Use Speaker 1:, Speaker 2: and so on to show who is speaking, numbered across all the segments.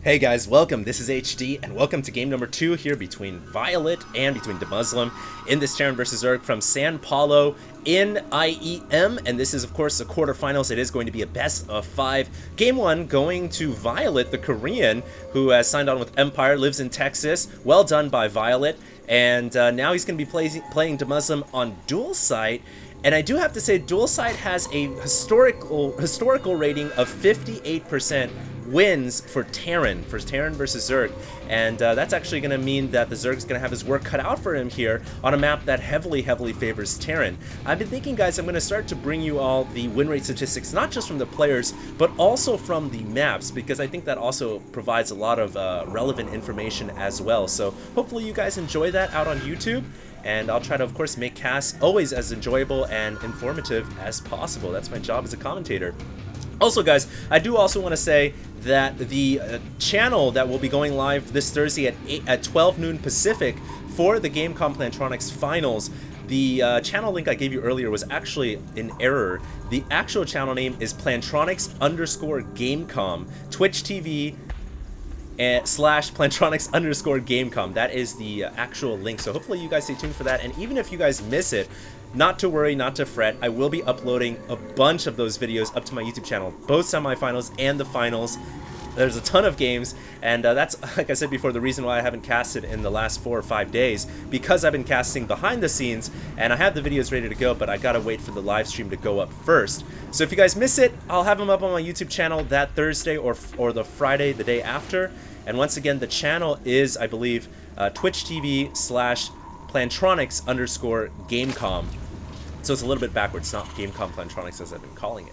Speaker 1: Hey guys, welcome. This is HD, and welcome to game number 2 here between Violet and between Demuslim in this Terran vs. Zerg from San Paulo in IEM. And this is, of course, the quarterfinals. It is going to be a best of 5. Game 1 going to Violet, the Korean, who has signed on with Empire, lives in Texas. Well done by Violet. And now he's going to be playing Demuslim on dual site. And I do have to say, dual site has a historical rating of 58%. Wins for Terran versus Zerg, and that's actually going to mean that the Zerg's going to have his work cut out for him here on a map that heavily favors Terran. I've been thinking, guys, I'm going to start to bring you all the win rate statistics, not just from the players, but also from the maps, because I think that also provides a lot of relevant information as well. So hopefully you guys enjoy that out on YouTube, and I'll try to, of course, make casts always as enjoyable and informative as possible. That's my job as a commentator. Also, guys, I do also want to say that the channel that will be going live this Thursday at 12 noon Pacific for the Gamecom Plantronics Finals, the channel link I gave you earlier was actually in error. The actual channel name is Plantronics_Gamecom, Twitch TV /Plantronics_Gamecom. That is the actual link. So hopefully you guys stay tuned for that. And even if you guys miss it, not to worry, not to fret. I will be uploading a bunch of those videos up to my YouTube channel, both semifinals and the finals. There's a ton of games, and that's, like I said before, the reason why I haven't casted in the last 4 or 5 days, because I've been casting behind the scenes, and I have the videos ready to go, but I gotta wait for the live stream to go up first. So if you guys miss it, I'll have them up on my YouTube channel that Thursday or the Friday the day after. And once again, the channel is, I believe, Twitch TV /Plantronics_Gamecom. So it's a little bit backwards, not Gamecom Plantronics as I've been calling it.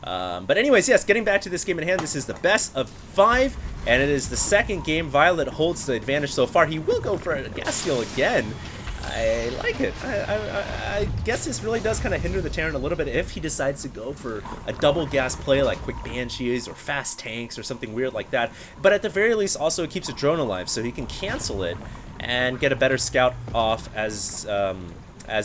Speaker 1: But anyways, yes, getting back to this game at hand, this is the best of 5, and it is the second game. Violet holds the advantage so far. He will go for a gas steal again. I like it. I guess this really does kind of hinder the Terran a little bit if he decides to go for a double gas play like quick Banshees or fast tanks or something weird like that. But at the very least, also it keeps a drone alive, so he can cancel it and get a better scout off as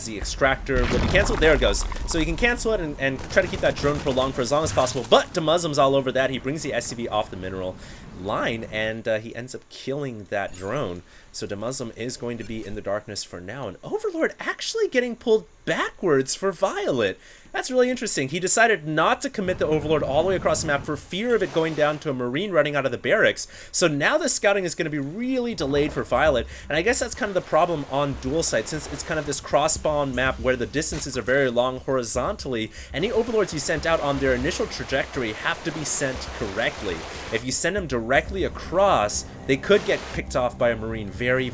Speaker 1: the extractor will be canceled. There it goes. So he can cancel it and try to keep that drone prolonged for as long as possible. But Demuslim's all over that. He brings the SCV off the mineral line, and he ends up killing that drone. So Demuslim is going to be in the darkness for now. And Overlord actually getting pulled backwards for Violet. That's really interesting. He decided not to commit the Overlord all the way across the map for fear of it going down to a Marine running out of the barracks. So now the scouting is going to be really delayed for Violet. And I guess that's kind of the problem on dual site, since it's kind of this cross-spawn map where the distances are very long horizontally. Any Overlords you sent out on their initial trajectory have to be sent correctly. If you send them directly across, they could get picked off by a Marine very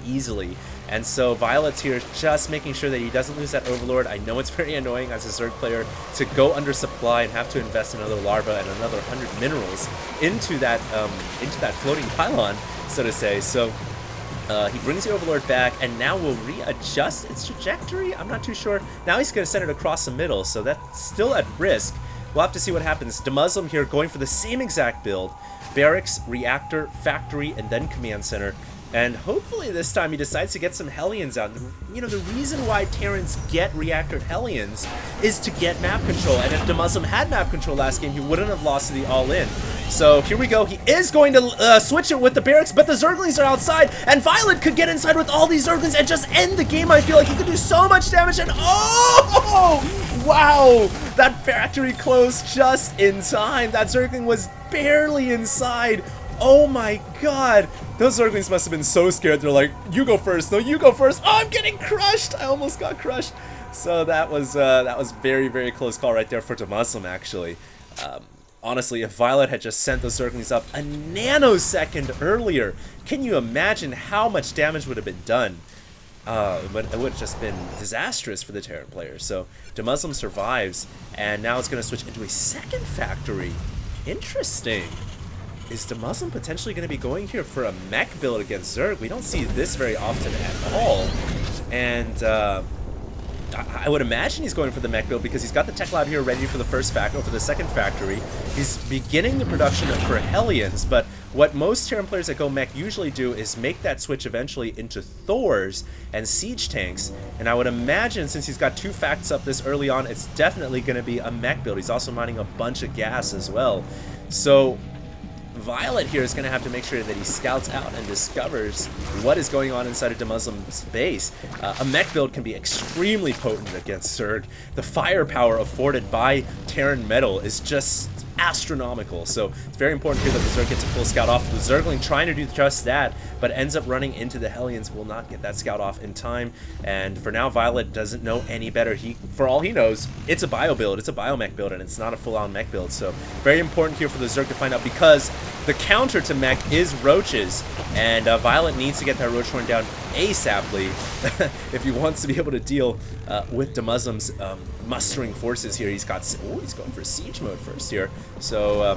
Speaker 1: easily. And so Violet's here just making sure that he doesn't lose that Overlord. I know it's very annoying as a Zerg player to go under supply and have to invest another larva and another 100 minerals into that floating pylon, so to say. So he brings the Overlord back, and now will readjust its trajectory. I'm not too sure. Now he's going to send it across the middle, so that's still at risk. We'll have to see what happens. Demuslim here going for the same exact build. Barracks, reactor, factory, and then command center. And hopefully this time he decides to get some Hellions out. You know, the reason why Terrans get reactor Hellions is to get map control. And if Demuslim had map control last game, he wouldn't have lost to the all-in. So here we go. He is going to switch it with the barracks, but the Zerglings are outside. And Violet could get inside with all these Zerglings and just end the game. I feel like he could do so much damage. And oh, wow, that factory closed just in time. That Zergling was barely inside. Oh my god, those Zerglings must have been so scared. They're like, you go first, no, you go first. Oh, I'm getting crushed. I almost got crushed. So that was very close call right there for Demuslim, actually. Honestly, if Violet had just sent those Zerglings up a nanosecond earlier, can you imagine how much damage would have been done? But it would have just been disastrous for the Terran players. So Demuslim survives, and now it's going to switch into a second factory. Interesting. Is Demuslim potentially going to be going here for a mech build against Zerg? We don't see this very often at all. And I would imagine he's going for the mech build because he's got the tech lab here ready for the second factory. He's beginning the production for Hellions, but what most Terran players that go mech usually do is make that switch eventually into Thors and siege tanks. And I would imagine, since he's got 2 facts up this early on, it's definitely going to be a mech build. He's also mining a bunch of gas as well. So Violet here is going to have to make sure that he scouts out and discovers what is going on inside of Demuslim's base. A mech build can be extremely potent against Zerg. The firepower afforded by Terran metal is just astronomical, so it's very important here that the Zerg gets a full scout off. The Zergling trying to do just that, but ends up running into the Hellions, will not get that scout off in time, and for now Violet doesn't know any better. For all he knows, it's a bio build, it's a biomech build, and it's not a full-on mech build, so very important here for the Zerg to find out, because the counter to mech is roaches, and Violet needs to get that roach horn down ASAPly if he wants to be able to deal with Demuslim's mustering forces here. He's got, oh, he's going for siege mode first here, so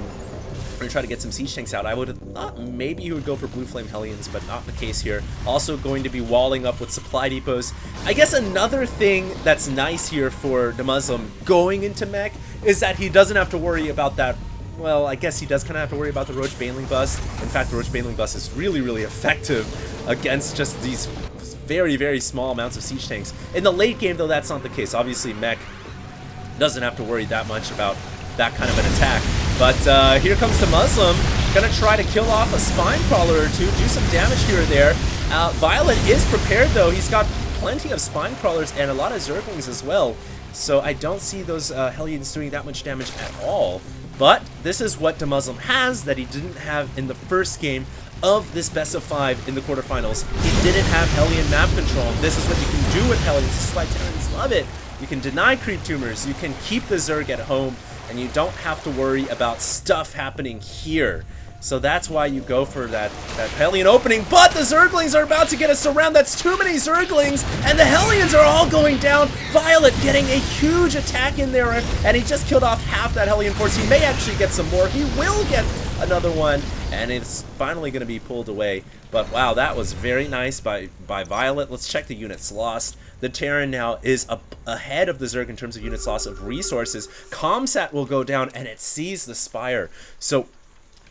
Speaker 1: we're gonna try to get some siege tanks out. I would have thought maybe he would go for blue flame Hellions, but not the case here. Also going to be walling up with supply depots. I guess another thing that's nice here for Demuslim going into mech is that he doesn't have to worry about that. Well, I guess he does kind of have to worry about the Roach Baneling Bust. In fact, the Roach Baneling Bust is really, really effective against just these very, very small amounts of siege tanks. In the late game, though, that's not the case. Obviously, mech doesn't have to worry that much about that kind of an attack. But here comes Demuslim, gonna try to kill off a Spine Crawler or two, do some damage here or there. Violet is prepared, though. He's got plenty of Spine Crawlers and a lot of Zerglings as well. So I don't see those Hellions doing that much damage at all. But this is what Demuslim has that he didn't have in the first game of this best of 5 in the quarterfinals. He didn't have Hellion map control. This is what you can do with Hellions. This is why Terrans love it. You can deny creep tumors, you can keep the Zerg at home, and you don't have to worry about stuff happening here. So that's why you go for that Hellion opening, but the Zerglings are about to get a surround. That's too many Zerglings, and the Hellions are all going down. Violet getting a huge attack in there, and he just killed off half that Hellion force. He may actually get some more. He will get another one, and it's finally going to be pulled away. But wow, that was very nice by Violet. Let's check the units lost. The Terran now is ahead of the Zerg in terms of units lost of resources. Comsat will go down, and it sees the Spire. So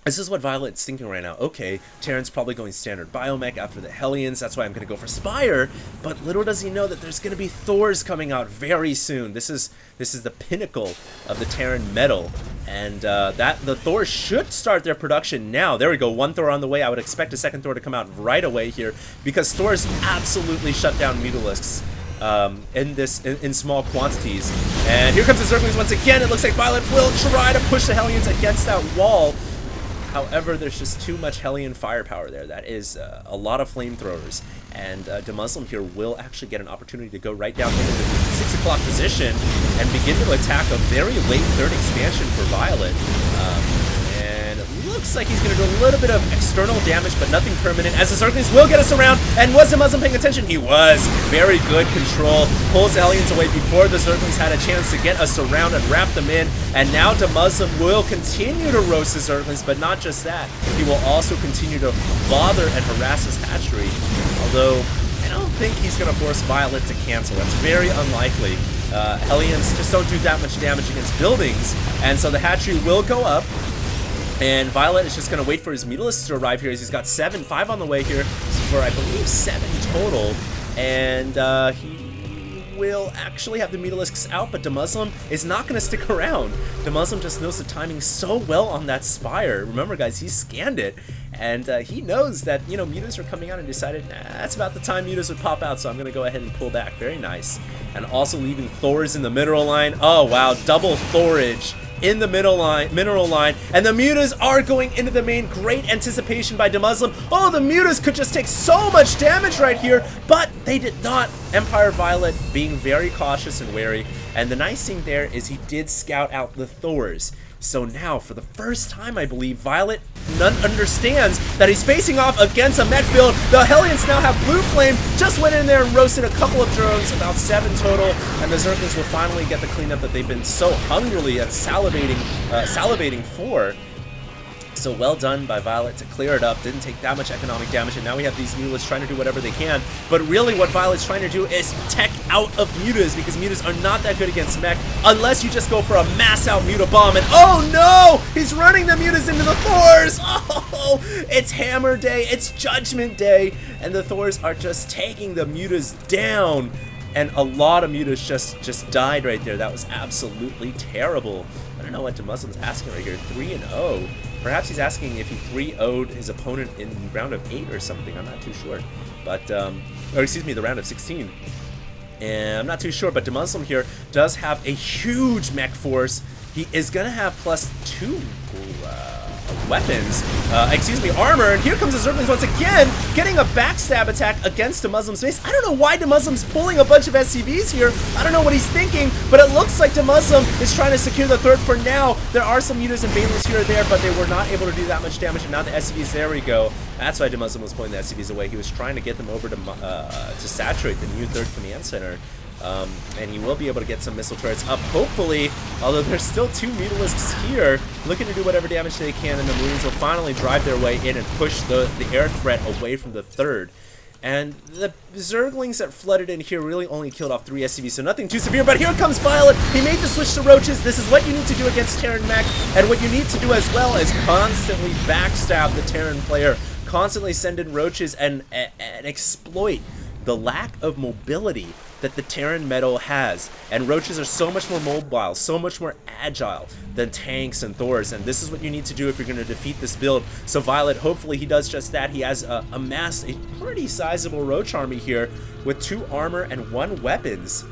Speaker 1: this is what Violet's thinking right now. Okay, Terran's probably going standard biomech after the Hellions. That's why I'm going to go for Spire. But little does he know that there's going to be Thors coming out very soon. This is the pinnacle of the Terran metal. And the Thors should start their production now. There we go, one Thor on the way. I would expect a second Thor to come out right away here, because Thors absolutely shut down Mutalisks in small quantities. And here comes the Zerglings once again. It looks like Violet will try to push the Hellions against that wall. However, there's just too much Hellion firepower there. That is a lot of flamethrowers. And Demuslim here will actually get an opportunity to go right down into the 6 o'clock position and begin to attack a very late third expansion for Violet. And it looks like he's going to do a little bit of external damage, but nothing permanent, as the Zerglings will get us around. And was Demuslim paying attention? He was. Very good control. Pulls the Hellions away before the Zerglings had a chance to get us around and wrap them in. And now Demuslim will continue to roast the Zerglings, but not just that. He will also continue to bother and harass his hatchery. Although, I don't think he's going to force Violet to cancel. That's very unlikely. Hellions just don't do that much damage against buildings. And so the hatchery will go up. And Violet is just going to wait for his Mutalisks to arrive here, as he's got 5 on the way here for, I believe, 7 total. And he will actually have the Mutalisks out, but Demuslim is not going to stick around. Demuslim just knows the timing so well on that Spire. Remember, guys, he scanned it, and he knows that, you know, Mutas are coming out, and decided, nah, that's about the time Mutas would pop out, so I'm going to go ahead and pull back. Very nice. And also leaving Thors in the mineral line. Oh, wow, double Thorage in the mineral line, and the Mutas are going into the main. Great anticipation by Demuslim. Oh, the Mutas could just take so much damage right here, but they did not. Empire.Violet being very cautious and wary, and the nice thing there is he did scout out the Thors. So now, for the first time, I believe, Violet understands that he's facing off against a mech build. The Hellions now have Blue Flame, just went in there and roasted a couple of drones, about 7 total, and the Zerglings will finally get the cleanup that they've been so hungrily and salivating for. So well done by Violet to clear it up. Didn't take that much economic damage, and now we have these Mutalisks trying to do whatever they can. But really what Violet's trying to do is tech out of Mutas, because Mutas are not that good against mech unless you just go for a mass out Muta bomb. And oh no! He's running the Mutas into the Thors! Oh! It's Hammer Day, it's Judgment Day, and the Thors are just taking the Mutas down. And a lot of Mutas just died right there. That was absolutely terrible. I don't know what Demuslim's asking right here. 3-0. Perhaps he's asking if he 3-0'd his opponent in round of 8 or something. I'm not too sure. But, or excuse me, the round of 16. And I'm not too sure, but Demuslim here does have a huge mech force. He is going to have +2 weapons, armor, and here comes the Zerglings once again, getting a backstab attack against Demuslim's base. I don't know why Demuslim's pulling a bunch of SCVs here. I don't know what he's thinking, but it looks like Demuslim is trying to secure the third for now. There are some mutas and Banelings here or there, but they were not able to do that much damage, and now the SCVs, there we go. That's why Demuslim was pulling the SCVs away. He was trying to get them over to saturate the new third command center. And he will be able to get some missile turrets up, hopefully, although there's still 2 Mutalisks here looking to do whatever damage they can, and the Marines will finally drive their way in and push the air threat away from the third. And the Zerglings that flooded in here really only killed off 3 SCVs, so nothing too severe, but here comes Violet. He made the switch to Roaches. This is what you need to do against Terran mech, and what you need to do as well is constantly backstab the Terran player, constantly send in Roaches and exploit the lack of mobility that the Terran metal has. And Roaches are so much more mobile, so much more agile than tanks and Thors, and this is what you need to do if you're going to defeat this build. So Violet, hopefully he does just that. He has amassed a pretty sizable Roach army here with 2 armor and 1 weapons.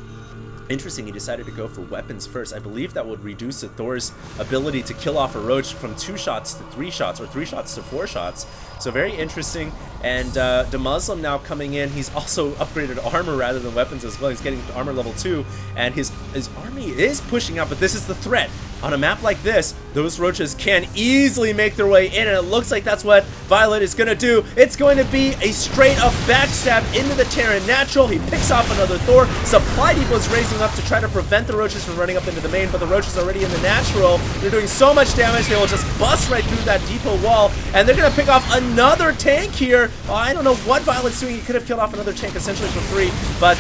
Speaker 1: Interesting, he decided to go for weapons first. I believe that would reduce the Thor's ability to kill off a Roach from 2 shots to 3 shots, or 3 shots to 4 shots. So very interesting. And Demuslim now coming in, he's also upgraded armor rather than weapons as well. He's getting armor level 2, and his army is pushing out, but this is the threat. On a map like this, those Roaches can easily make their way in, and it looks like that's what Violet is going to do. It's going to be a straight-up backstab into the Terran Natural. He picks off another Thor. Supply Depot is raising up to try to prevent the Roaches from running up into the main, but the Roaches are already in the Natural. They're doing so much damage, they will just bust right through that depot wall, and they're going to pick off another tank here. I don't know what Violet's doing. He could have killed off another tank essentially for free, but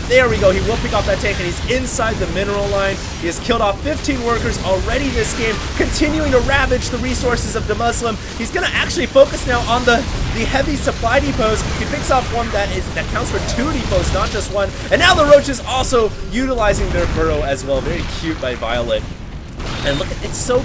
Speaker 1: there we go. He will pick off that tank, and he's inside the mineral line. He has killed off 15 workers already this game, continuing to ravage the resources of Demuslim. He's going to actually focus now on the heavy supply depots. He picks off one that counts for 2 depots, not just 1. And now the Roaches also utilizing their burrow as well. Very cute by Violet. And look, it's so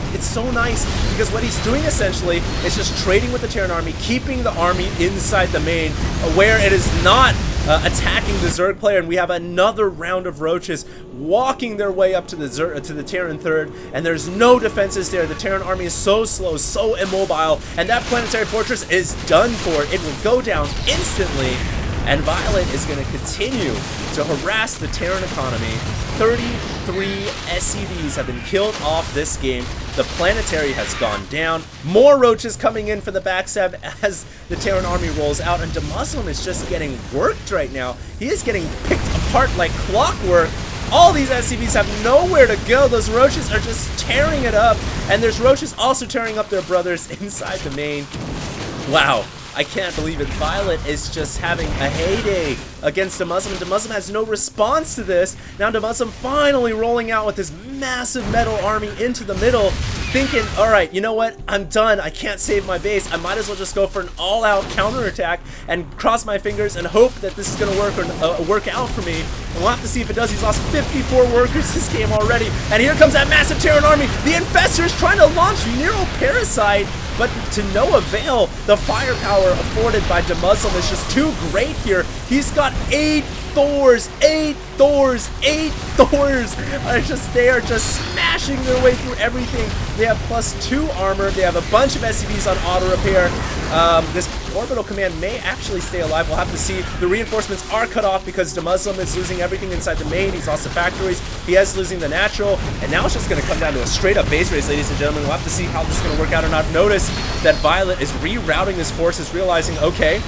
Speaker 1: nice, because what he's doing essentially is just trading with the Terran army, keeping the army inside the main, where it is not attacking the Zerg player, and we have another round of Roaches walking their way up to the Terran third, and there's no defenses there. The Terran army is so slow, so immobile, and that planetary fortress is done for. It will go down instantly, and Violet is going to continue to harass the Terran economy. 33 SCVs have been killed off this game. The planetary has gone down. More Roaches coming in for the backstab as the Terran army rolls out, and Demuslim is just getting worked right now. He is getting picked apart like clockwork. All these SCVs have nowhere to go. Those Roaches are just tearing it up, and there's Roaches also tearing up their brothers inside the main. Wow. I can't believe it. Violet is just having a heyday against Demuslim. Demuslim has no response to this. Now Demuslim finally rolling out with his massive metal army into the middle, thinking, all right, you know what? I'm done. I can't save my base. I might as well just go for an all-out counterattack and cross my fingers and hope that this is going to work out for me. And we'll have to see if it does. He's lost 54 workers this game already. And here comes that massive Terran army. The Infestor is trying to launch Neural Parasite, but to no avail. The firepower afforded by Demuslim is just too great here. He's got 8 Thors, 8 Thors, 8 Thors. They are just smashing their way through everything. They have +2 armor. They have a bunch of SCVs on auto repair. This orbital command may actually stay alive. We'll have to see. The reinforcements are cut off because Demuslim is losing everything inside the main. He's lost the factories. He is losing the natural. And now it's just going to come down to a straight-up base race, ladies and gentlemen. We'll have to see how this is going to work out or not. Notice that Violet is rerouting his forces, realizing, okay,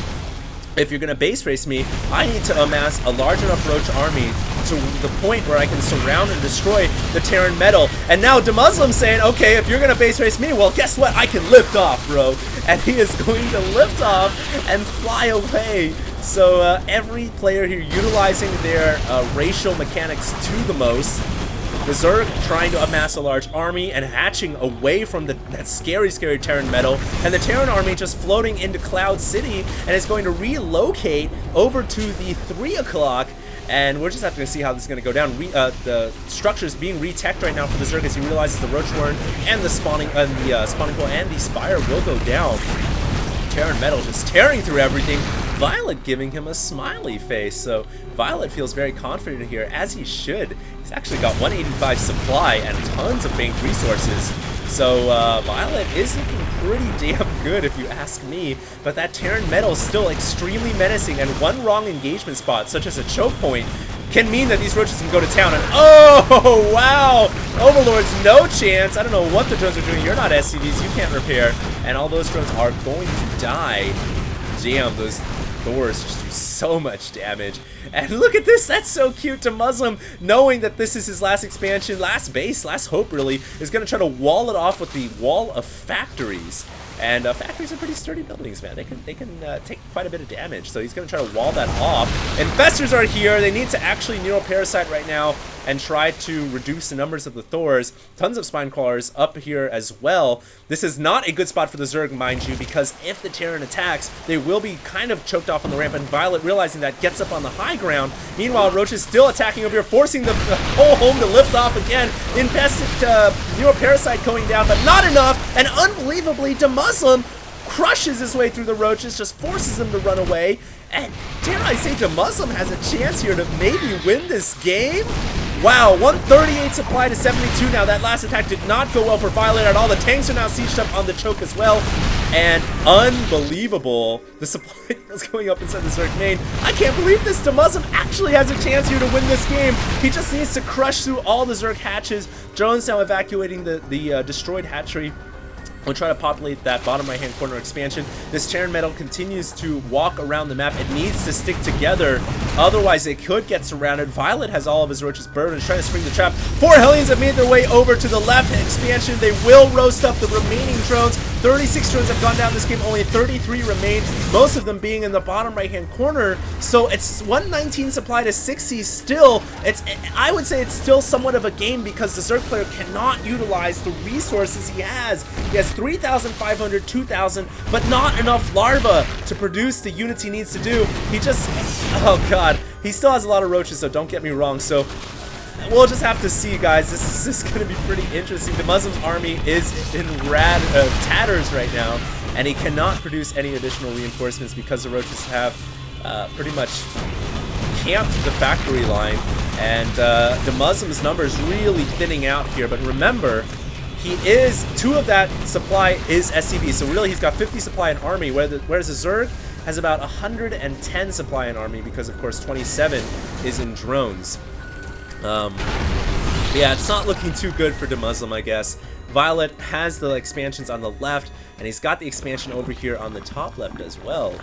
Speaker 1: if you're going to base race me, I need to amass a large enough Roach army to the point where I can surround and destroy the Terran metal. And now Demuslim saying, okay, if you're going to base race me, well, guess what? I can lift off, bro. And he is going to lift off and fly away. So every player here utilizing their racial mechanics to the most. The Zerg trying to amass a large army and hatching away from that scary Terran metal, and the Terran army just floating into Cloud City and is going to relocate over to the 3 o'clock And we're just having to see how this is going to go down. The structure is being re-teched right now for the Zerg as he realizes the Roach Warren and the spawning pool and the Spire will go down. Terran Metal just tearing through everything. Violet giving him a smiley face. So Violet feels very confident here, as he should. He's actually got 185 supply and tons of banked resources. So Violet is looking pretty damn good if you ask me, but that Terran Metal is still extremely menacing, and one wrong engagement spot, such as a choke point, can mean that these roaches can go to town. And oh wow, Overlords no chance. I don't know what the drones are doing. You're not SCVs, you can't repair, and all those drones are going to die. Damn, those Thors just do so much damage. And look at this, that's so cute. Demuslim, knowing that this is his last expansion, last base, last hope really, is going to try to wall it off with the Wall of Factories. And factories are pretty sturdy buildings, man. They can take quite a bit of damage. So he's going to try to wall that off. Infestors are here. They need to actually Neuroparasite right now and try to reduce the numbers of the Thors. Tons of Spine Crawlers up here as well. This is not a good spot for the Zerg, mind you, because if the Terran attacks, they will be kind of choked off on the ramp. And Violet, realizing that, gets up on the high ground. Meanwhile, Roach is still attacking over here, forcing the whole home to lift off again. Infested Neuroparasite going down, but not enough. And unbelievably, Demuslim crushes his way through the Roaches, just forces them to run away. And dare I say, Demuslim has a chance here to maybe win this game? Wow, 138 supply to 72 now. That last attack did not go well for Violet at all. The tanks are now sieged up on the choke as well. And unbelievable, the supply is going up inside the Zerg main. I can't believe this. Demuslim actually has a chance here to win this game. He just needs to crush through all the Zerg hatches. Drones now evacuating the destroyed hatchery. We'll try to populate that bottom right-hand corner expansion. This Terran Metal continues to walk around the map. It needs to stick together, otherwise it could get surrounded. Violet has all of his roaches burned and is trying to spring the trap. 4 Hellions have made their way over to the left expansion. They will roast up the remaining drones. 36 drones have gone down this game, only 33 remain, most of them being in the bottom right-hand corner. So it's 119 supply to 60 still. I would say it's still somewhat of a game because the Zerg player cannot utilize the resources he has. He has 3,500, 2,000, but not enough larvae to produce the units he needs to do. He just, oh god, he still has a lot of roaches, so don't get me wrong. So we'll just have to see, guys. This is going to be pretty interesting. Demuslim's army is in tatters right now, and he cannot produce any additional reinforcements because the roaches have pretty much camped the factory line, and Demuslim's numbers really thinning out here. But remember, he is, 2 of that supply is SCV, so really he's got 50 supply in army, whereas the Zerg has about 110 supply in army because, of course, 27 is in drones. Yeah, it's not looking too good for Demuslim, I guess. Violet has the expansions on the left, and he's got the expansion over here on the top left as well.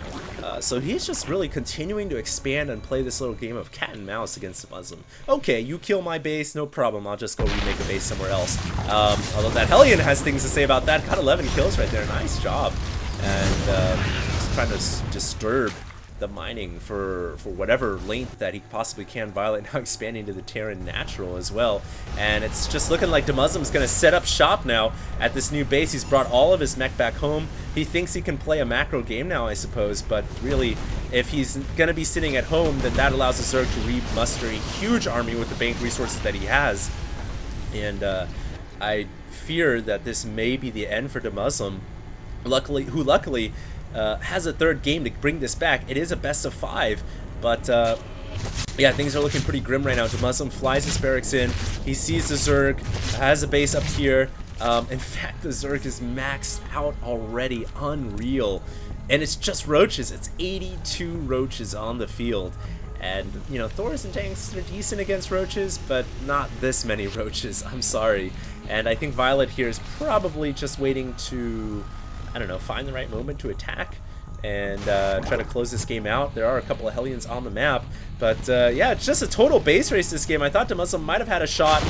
Speaker 1: So he's just really continuing to expand and play this little game of cat and mouse against Demuslim. Okay, you kill my base, no problem. I'll just go remake a base somewhere else. Although that Hellion has things to say about that. Got 11 kills right there. Nice job. And just trying to disturb the mining for whatever length that he possibly can. Violet now expanding to the Terran Natural as well, and it's just looking like Demuslim's going to set up shop now at this new base. He's brought all of his mech back home. He thinks he can play a macro game now, I suppose, but really, if he's going to be sitting at home, then that allows the Zerg to re-muster a huge army with the bank resources that he has. And I fear that this may be the end for Demuslim, who luckily has a 3rd game to bring this back. It is a best of 5, but yeah, things are looking pretty grim right now. Demuslim flies his barracks in. He sees the Zerg, has a base up here. In fact, the Zerg is maxed out already. Unreal. And it's just roaches. It's 82 roaches on the field. And, you know, Thors and tanks are decent against roaches, but not this many roaches. I'm sorry. And I think Violet here is probably just waiting to, I don't know, find the right moment to attack and try to close this game out. There are a couple of Hellions on the map, but yeah, it's just a total base race this game. I thought Demuslim might have had a shot,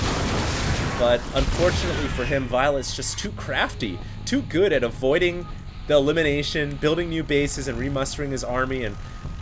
Speaker 1: but unfortunately for him, Violet's just too crafty, too good at avoiding the elimination, building new bases, and remustering his army. And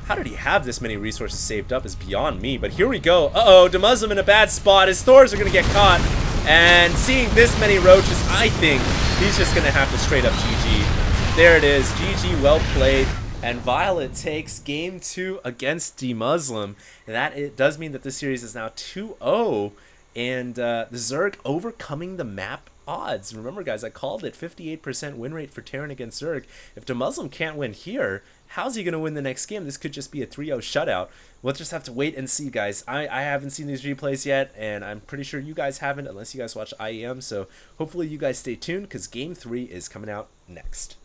Speaker 1: how did he have this many resources saved up is beyond me, but here we go. Uh-oh, Demuslim in a bad spot. His Thors are going to get caught. And seeing this many roaches, I think he's just going to have to straight up GG. There it is. GG, well played. And Violet takes game 2 against Demuslim. That it does mean that this series is now 2-0, and the Zerg overcoming the map odds. Remember, guys, I called it 58% win rate for Terran against Zerg. If Demuslim can't win here, how's he going to win the next game? This could just be a 3-0 shutout. We'll just have to wait and see, guys. I haven't seen these replays yet, and I'm pretty sure you guys haven't unless you guys watch IEM. So hopefully you guys stay tuned because game 3 is coming out next.